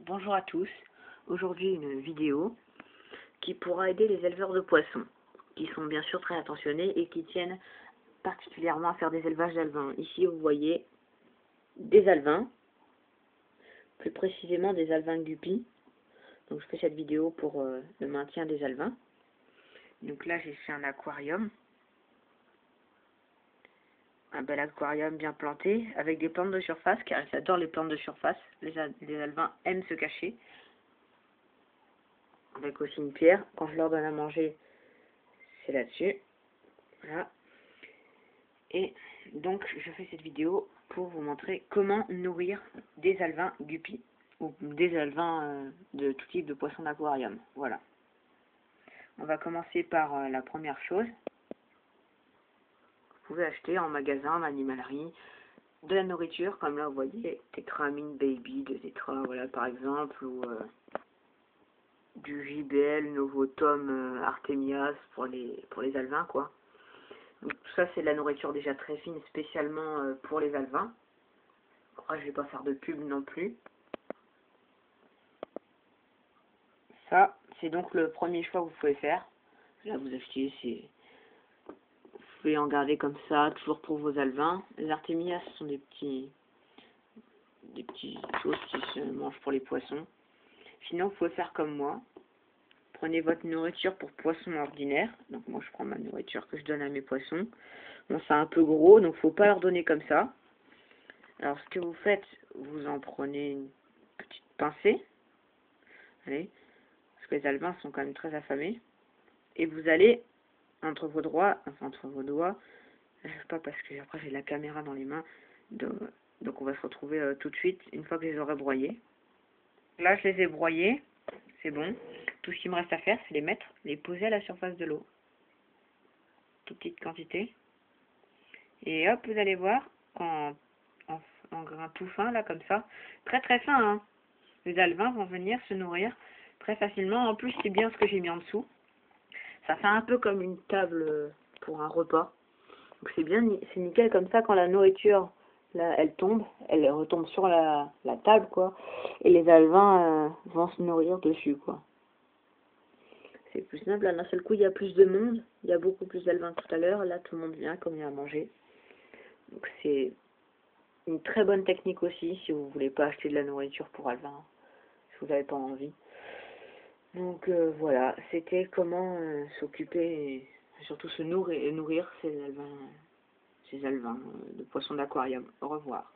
Bonjour à tous. Aujourd'hui une vidéo qui pourra aider les éleveurs de poissons, qui sont bien sûr très attentionnés et qui tiennent particulièrement à faire des élevages d'alevins. Ici vous voyez des alevins, plus précisément des alevins guppies. Donc je fais cette vidéo pour le maintien des alevins. Donc là j'ai fait un aquarium. Un bel aquarium bien planté, avec des plantes de surface, car ils adorent les plantes de surface. Les alevins aiment se cacher. Avec aussi une pierre. Quand je leur donne à manger, c'est là-dessus. Voilà. Et donc, je fais cette vidéo pour vous montrer comment nourrir des alevins guppies, ou des alevins de tout type de poissons d'aquarium. Voilà. On va commencer par la première chose. Vous pouvez acheter en magasin, en animalerie, de la nourriture, comme là vous voyez, Tetramine Baby de Tetra, voilà par exemple, ou du JBL Novotom Artemias pour les alevins, quoi. Donc tout ça c'est de la nourriture déjà très fine, spécialement pour les alevins. Après je vais pas faire de pub non plus. Ça, c'est donc le premier choix que vous pouvez faire. Là vous achetez, vous pouvez en garder comme ça, toujours pour vos alevins. Les Artemias, ce sont des petites choses qui se mangent pour les poissons. Sinon, vous pouvez faire comme moi. Prenez votre nourriture pour poissons ordinaires. Donc moi, je prends ma nourriture que je donne à mes poissons. Bon, c'est un peu gros, donc faut pas leur donner comme ça. Alors, ce que vous faites, vous en prenez une petite pincée. Allez, parce que les alevins sont quand même très affamés. Et vous allez, entre vos doigts, je sais pas parce que après j'ai la caméra dans les mains, donc on va se retrouver tout de suite, une fois que je les aurai broyés. Là, je les ai broyés, c'est bon. Tout ce qu'il me reste à faire, c'est les poser à la surface de l'eau. Toute petite quantité. Et hop, vous allez voir, en grain tout fin, là, comme ça. Très très fin, hein. Les alevins vont venir se nourrir très facilement. En plus, c'est bien ce que j'ai mis en dessous. Ça fait un peu comme une table pour un repas. Donc c'est bien, c'est nickel comme ça quand la nourriture, là, elle retombe sur la table, quoi. Et les alevins vont se nourrir dessus, quoi. C'est plus simple, là d'un seul coup il y a plus de monde, il y a beaucoup plus d'alevins que tout à l'heure, là tout le monde vient comme il y a à manger. Donc c'est une très bonne technique aussi si vous voulez pas acheter de la nourriture pour alevins, si vous n'avez pas envie. Donc voilà, c'était comment s'occuper et surtout se nourrir ces alevins de poissons d'aquarium. Au revoir.